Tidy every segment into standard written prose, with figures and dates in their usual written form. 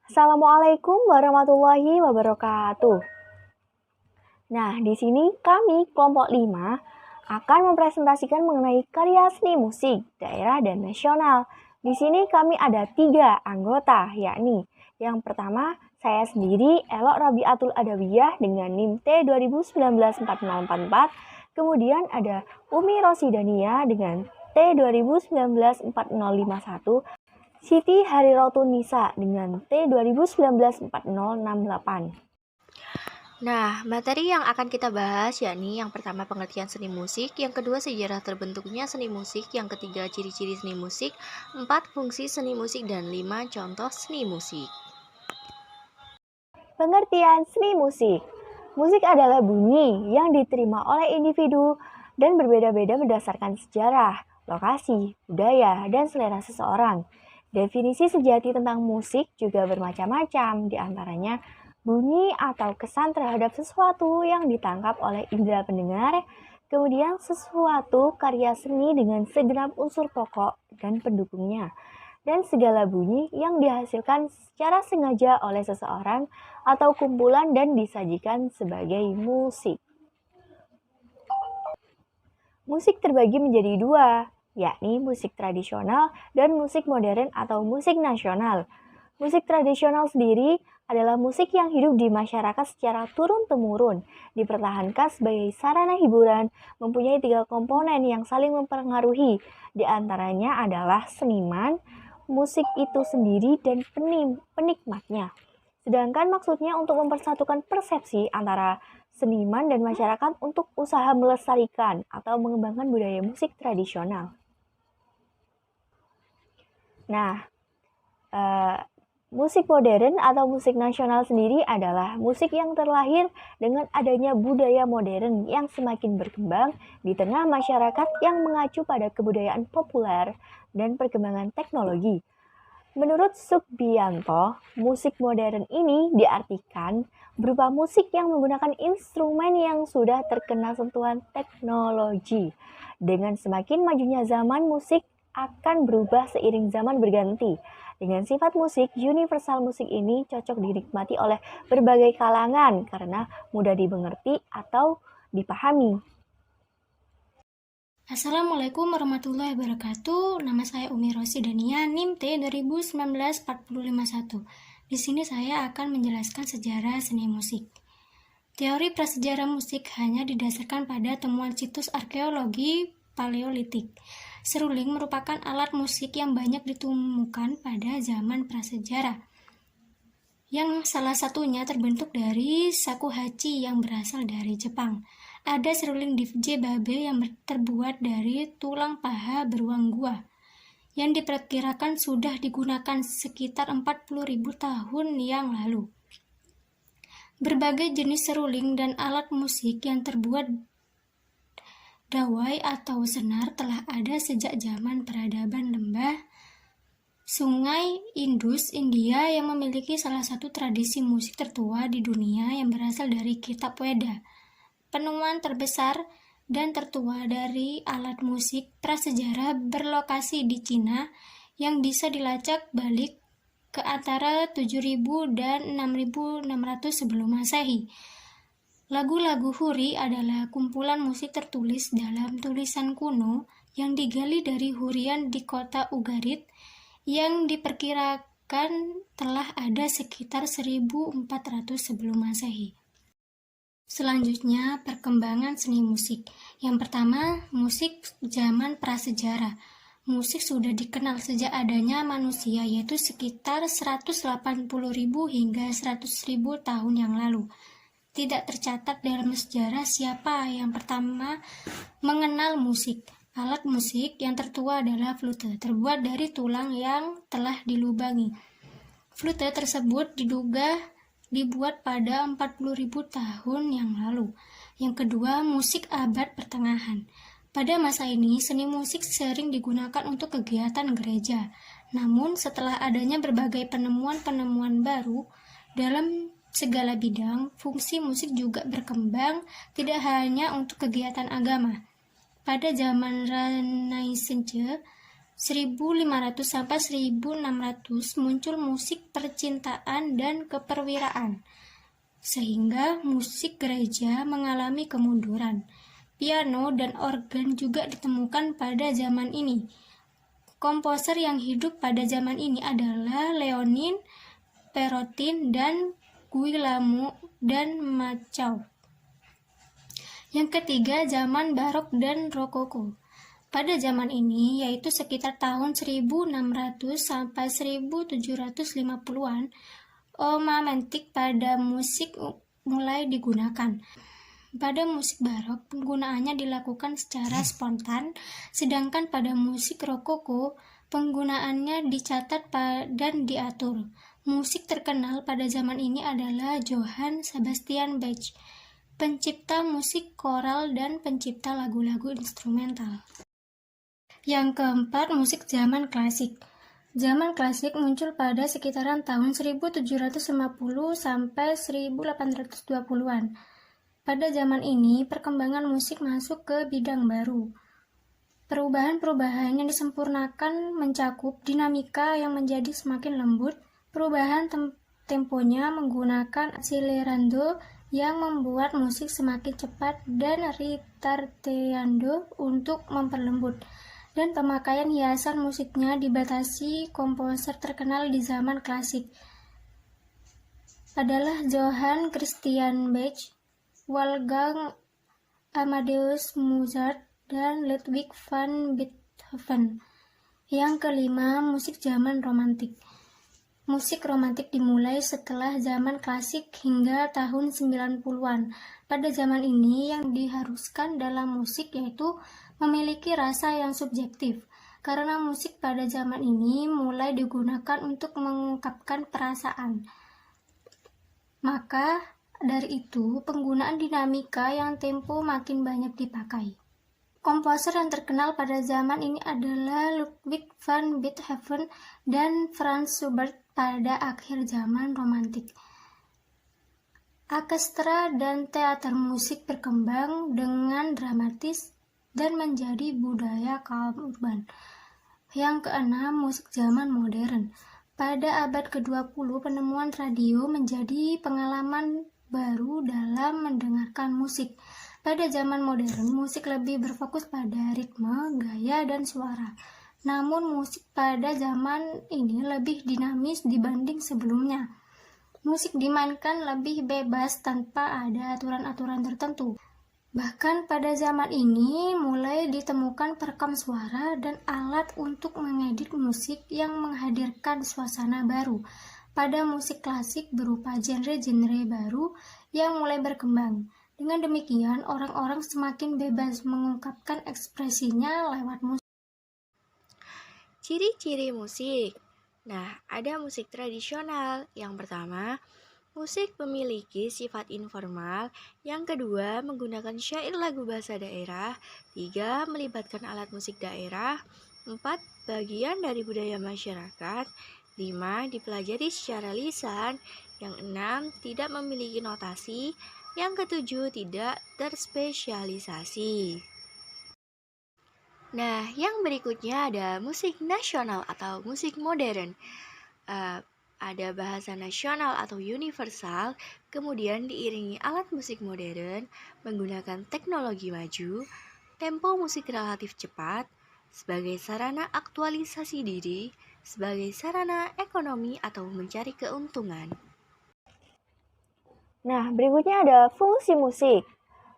Assalamualaikum warahmatullahi wabarakatuh. Nah, di sini kami kelompok 5 akan mempresentasikan mengenai karya seni musik daerah dan nasional. Di sini kami ada 3 anggota, yakni yang pertama saya sendiri Elok Rabiatul Adawiyah dengan NIM T 20194044. Kemudian ada Umi Rosidania dengan T 20194051. Siti Harirotunisa dengan T 20194068. Nah, materi yang akan kita bahas yakni yang pertama pengertian seni musik, yang kedua sejarah terbentuknya seni musik, yang ketiga ciri-ciri seni musik, 4 fungsi seni musik, dan 5 contoh seni musik. Pengertian seni musik. Musik adalah bunyi yang diterima oleh individu dan berbeda-beda berdasarkan sejarah, lokasi, budaya, dan selera seseorang. Definisi sejati tentang musik juga bermacam-macam, diantaranya bunyi atau kesan terhadap sesuatu yang ditangkap oleh indera pendengar, kemudian sesuatu karya seni dengan segenap unsur pokok dan pendukungnya, dan segala bunyi yang dihasilkan secara sengaja oleh seseorang atau kumpulan dan disajikan sebagai musik. Musik terbagi menjadi 2, yakni musik tradisional dan musik modern atau musik nasional. Musik tradisional sendiri adalah musik yang hidup di masyarakat secara turun-temurun, dipertahankan sebagai sarana hiburan, mempunyai 3 komponen yang saling mempengaruhi. Di antaranya adalah seniman, musik itu sendiri, dan penikmatnya. Sedangkan maksudnya untuk mempersatukan persepsi antara seniman dan masyarakat untuk usaha melestarikan atau mengembangkan budaya musik tradisional. Nah, musik modern atau musik nasional sendiri adalah musik yang terlahir dengan adanya budaya modern yang semakin berkembang di tengah masyarakat yang mengacu pada kebudayaan populer dan perkembangan teknologi. Menurut Subianto, musik modern ini diartikan berupa musik yang menggunakan instrumen yang sudah terkena sentuhan teknologi. Dengan semakin majunya zaman, musik akan berubah seiring zaman berganti. Dengan sifat musik, universal musik ini cocok dinikmati oleh berbagai kalangan karena mudah dimengerti atau dipahami. Assalamualaikum warahmatullahi wabarakatuh. Nama saya Umi Rosidania, NIM T 20194051. Di sini saya akan menjelaskan sejarah seni musik. Teori prasejarah musik hanya didasarkan pada temuan situs arkeologi Paleolitik. Seruling merupakan alat musik yang banyak ditemukan pada zaman prasejarah, yang salah satunya terbentuk dari shakuhachi yang berasal dari Jepang. Ada seruling DJ babe yang terbuat dari tulang paha beruang gua, yang diperkirakan sudah digunakan sekitar 40.000 tahun yang lalu. Berbagai jenis seruling dan alat musik yang terbuat dawai atau senar telah ada sejak zaman peradaban lembah Sungai Indus, India, yang memiliki salah satu tradisi musik tertua di dunia yang berasal dari Kitab Weda. Penemuan terbesar dan tertua dari alat musik prasejarah berlokasi di Cina yang bisa dilacak balik ke antara 7.000 dan 6.600 sebelum Masehi. Lagu-lagu Huri adalah kumpulan musik tertulis dalam tulisan kuno yang digali dari hurian di kota Ugarit, yang diperkirakan telah ada sekitar 1.400 sebelum Masehi. Selanjutnya, perkembangan seni musik. Yang pertama, musik zaman prasejarah. Musik sudah dikenal sejak adanya manusia, yaitu sekitar 180.000 hingga 100.000 tahun yang lalu. Tidak tercatat dalam sejarah siapa yang pertama mengenal musik. Alat musik yang tertua adalah flute, terbuat dari tulang yang telah dilubangi. Flute tersebut diduga dibuat pada 40.000 tahun yang lalu. Yang kedua, musik abad pertengahan. Pada masa ini, seni musik sering digunakan untuk kegiatan gereja. Namun, setelah adanya berbagai penemuan-penemuan baru dalam segala bidang, fungsi musik juga berkembang, tidak hanya untuk kegiatan agama. Pada zaman Renaissance, 1500 sampai 1600 muncul musik percintaan dan keperwiraan, sehingga musik gereja mengalami kemunduran. Piano dan organ juga ditemukan pada zaman ini. Komposer yang hidup pada zaman ini adalah Leonin, Perotin, dan Guillermo dan Machau. Yang ketiga, zaman Barok dan Rokoko. Pada zaman ini, yaitu sekitar tahun 1600 sampai 1750-an, ornamentik pada musik mulai digunakan. Pada musik barok, penggunaannya dilakukan secara spontan, sedangkan pada musik rokoko, penggunaannya dicatat dan diatur. Musik terkenal pada zaman ini adalah Johann Sebastian Bach, pencipta musik koral dan pencipta lagu-lagu instrumental. Yang keempat, musik zaman klasik. Zaman klasik muncul pada sekitaran tahun 1750 sampai 1820-an. Pada zaman ini, perkembangan musik masuk ke bidang baru. Perubahan-perubahan yang disempurnakan mencakup dinamika yang menjadi semakin lembut, perubahan temponya menggunakan accelerando yang membuat musik semakin cepat, dan ritardando untuk memperlembut. Dan pemakaian hiasan musiknya dibatasi. Komposer terkenal di zaman klasik adalah Johann Christian Bach, Wolfgang Amadeus Mozart, dan Ludwig van Beethoven. Yang kelima, musik zaman romantik. Musik romantik dimulai setelah zaman klasik hingga tahun 90-an. Pada zaman ini yang diharuskan dalam musik yaitu memiliki rasa yang subjektif, karena musik pada zaman ini mulai digunakan untuk mengungkapkan perasaan. Maka dari itu, penggunaan dinamika yang tempo makin banyak dipakai. Komposer yang terkenal pada zaman ini adalah Ludwig van Beethoven dan Franz Schubert pada akhir zaman romantik. Orkestra dan teater musik berkembang dengan dramatis dan menjadi budaya kaum urban. Yang keenam, musik zaman modern. Pada abad ke-20, penemuan radio menjadi pengalaman baru dalam mendengarkan musik. Pada zaman modern, musik lebih berfokus pada ritme, gaya, dan suara. Namun musik pada zaman ini lebih dinamis dibanding sebelumnya. Musik dimainkan lebih bebas tanpa ada aturan-aturan tertentu. Bahkan pada zaman ini mulai ditemukan perekam suara dan alat untuk mengedit musik yang menghadirkan suasana baru. Pada musik klasik berupa genre-genre baru yang mulai berkembang. Dengan demikian, orang-orang semakin bebas mengungkapkan ekspresinya lewat musik. Ciri-ciri musik. Nah, ada musik tradisional. Yang pertama, musik memiliki sifat informal. Yang kedua, menggunakan syair lagu bahasa daerah. 3, melibatkan alat musik daerah. 4, bagian dari budaya masyarakat. 5, dipelajari secara lisan. Yang 6, tidak memiliki notasi. Yang ketujuh, tidak terspesialisasi. Nah, yang berikutnya ada musik nasional atau musik modern. Ada bahasa nasional atau universal, kemudian diiringi alat musik modern menggunakan teknologi maju, tempo musik relatif cepat, sebagai sarana aktualisasi diri, sebagai sarana ekonomi atau mencari keuntungan. Nah, berikutnya ada fungsi musik.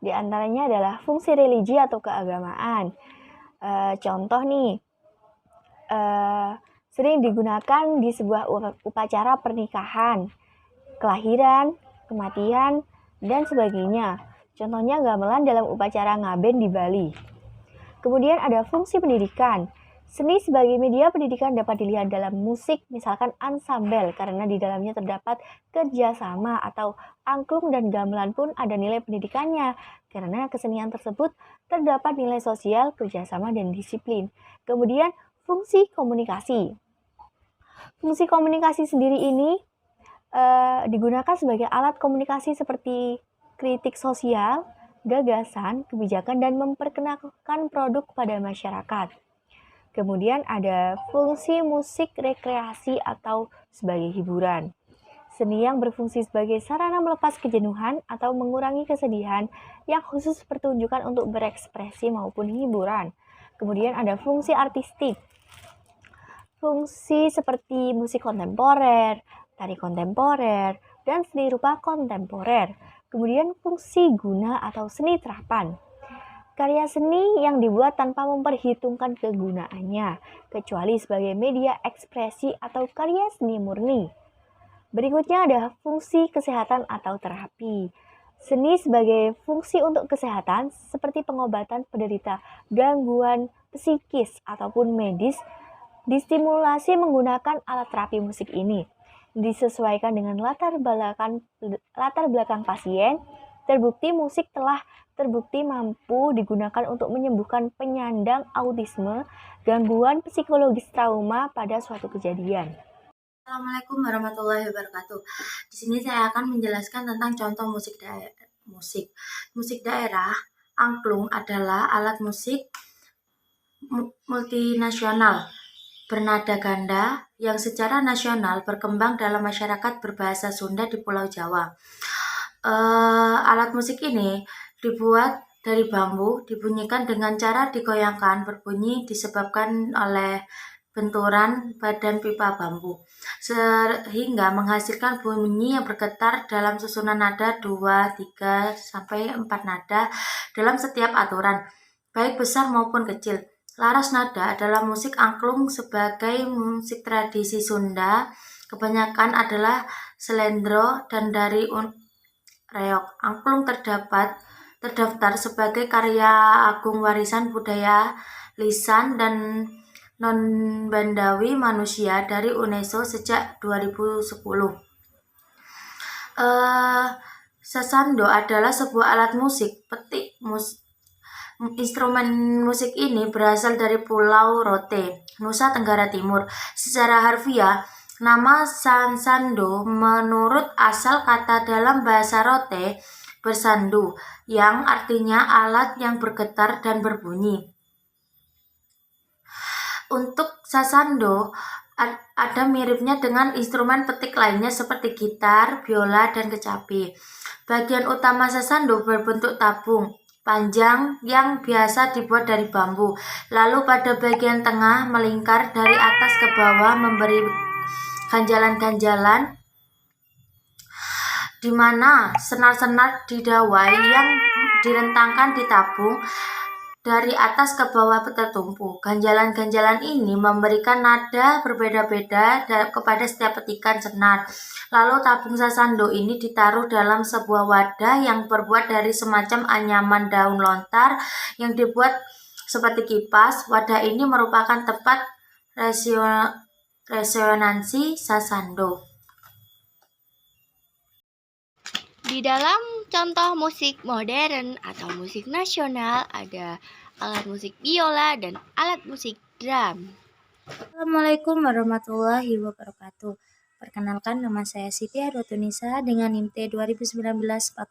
Di antaranya adalah fungsi religi atau keagamaan. Contoh nih, sering digunakan di sebuah upacara pernikahan, kelahiran, kematian, dan sebagainya. Contohnya gamelan dalam upacara ngaben di Bali. Kemudian ada fungsi pendidikan. Seni sebagai media pendidikan dapat dilihat dalam musik, misalkan ansambel, karena di dalamnya terdapat kerjasama, atau angklung dan gamelan pun ada nilai pendidikannya, karena kesenian tersebut terdapat nilai sosial, kerjasama, dan disiplin. Kemudian fungsi komunikasi. Fungsi komunikasi sendiri ini digunakan sebagai alat komunikasi seperti kritik sosial, gagasan, kebijakan, dan memperkenalkan produk kepada masyarakat. Kemudian ada fungsi musik rekreasi atau sebagai hiburan. Seni yang berfungsi sebagai sarana melepas kejenuhan atau mengurangi kesedihan yang khusus pertunjukan untuk berekspresi maupun hiburan. Kemudian ada fungsi artistik. Fungsi seperti musik kontemporer, tari kontemporer, dan seni rupa kontemporer. Kemudian fungsi guna atau seni terapan. Karya seni yang dibuat tanpa memperhitungkan kegunaannya, kecuali sebagai media ekspresi atau karya seni murni. Berikutnya ada fungsi kesehatan atau terapi. Seni sebagai fungsi untuk kesehatan seperti pengobatan penderita gangguan psikis ataupun medis distimulasi menggunakan alat terapi musik ini. Disesuaikan dengan latar belakang pasien, terbukti musik telah terbukti mampu digunakan untuk menyembuhkan penyandang autisme, gangguan psikologis trauma pada suatu kejadian. Assalamualaikum warahmatullahi wabarakatuh. Di sini saya akan menjelaskan tentang contoh musik daerah. Musik daerah, angklung adalah alat musik multinasional bernada ganda yang secara nasional berkembang dalam masyarakat berbahasa Sunda di Pulau Jawa. Alat musik ini dibuat dari bambu, dibunyikan dengan cara digoyangkan berbunyi disebabkan oleh benturan badan pipa bambu, sehingga menghasilkan bunyi yang bergetar dalam susunan nada 2, 3, sampai 4 nada dalam setiap aturan, baik besar maupun kecil. Laras nada adalah musik angklung sebagai musik tradisi Sunda, kebanyakan adalah selendro dan dari reog. Angklung terdaftar sebagai karya agung warisan budaya lisan dan non-bandawi manusia dari UNESCO sejak 2010. Sasando adalah sebuah alat musik petik. Instrumen musik ini berasal dari Pulau Rote, Nusa Tenggara Timur. Secara harfiah, nama sasando menurut asal kata dalam bahasa Rote bersandu, yang artinya alat yang bergetar dan berbunyi. Untuk sasando ada miripnya dengan instrumen petik lainnya seperti gitar, biola, dan kecapi. Bagian utama sasando berbentuk tabung panjang yang biasa dibuat dari bambu. Lalu pada bagian tengah melingkar dari atas ke bawah memberi ganjalan-ganjalan di mana senar-senar didawai yang direntangkan di tabung dari atas ke bawah tertumpu. Ganjalan-ganjalan ini memberikan nada berbeda-beda kepada setiap petikan senar. Lalu tabung sasando ini ditaruh dalam sebuah wadah yang terbuat dari semacam anyaman daun lontar yang dibuat seperti kipas. Wadah ini merupakan tempat resonansi sasando. Di dalam contoh musik modern atau musik nasional ada alat musik biola dan alat musik drum. Assalamualaikum warahmatullahi wabarakatuh. Perkenalkan, nama saya Siti Arotunisa dengan NIM T 2019-4068.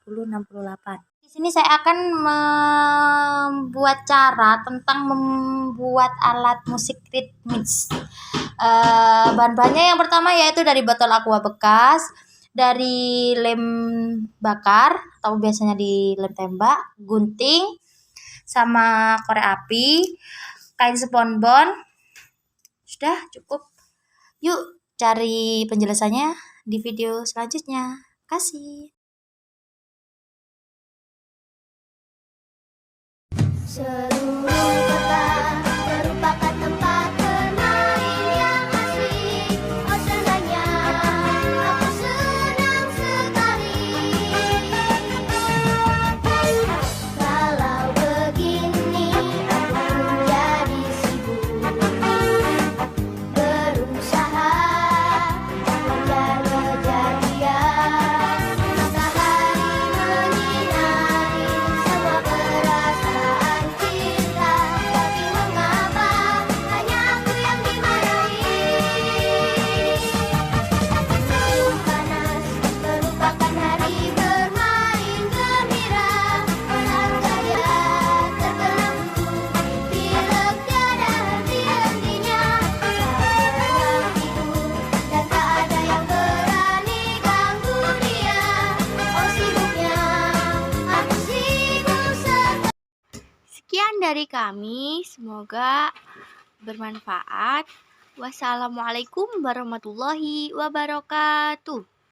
Di sini saya akan membuat cara tentang membuat alat musik ritmis. Bahan-bahannya yang pertama yaitu dari botol aqua bekas, dari lem bakar atau biasanya di lem tembak, gunting, sama korek api, kain spons. Sudah cukup. Yuk cari penjelasannya di video selanjutnya. Kasih. Seluruh kota merupakan tempat bermain yang asik. Oh senangnya, aku senang sekali. Kalau begini aku jadi sibuk berusaha mengejar kejadian. Matahari menyinari semua perasaan cinta. Sekian dari kami, semoga bermanfaat. Wassalamualaikum warahmatullahi wabarakatuh.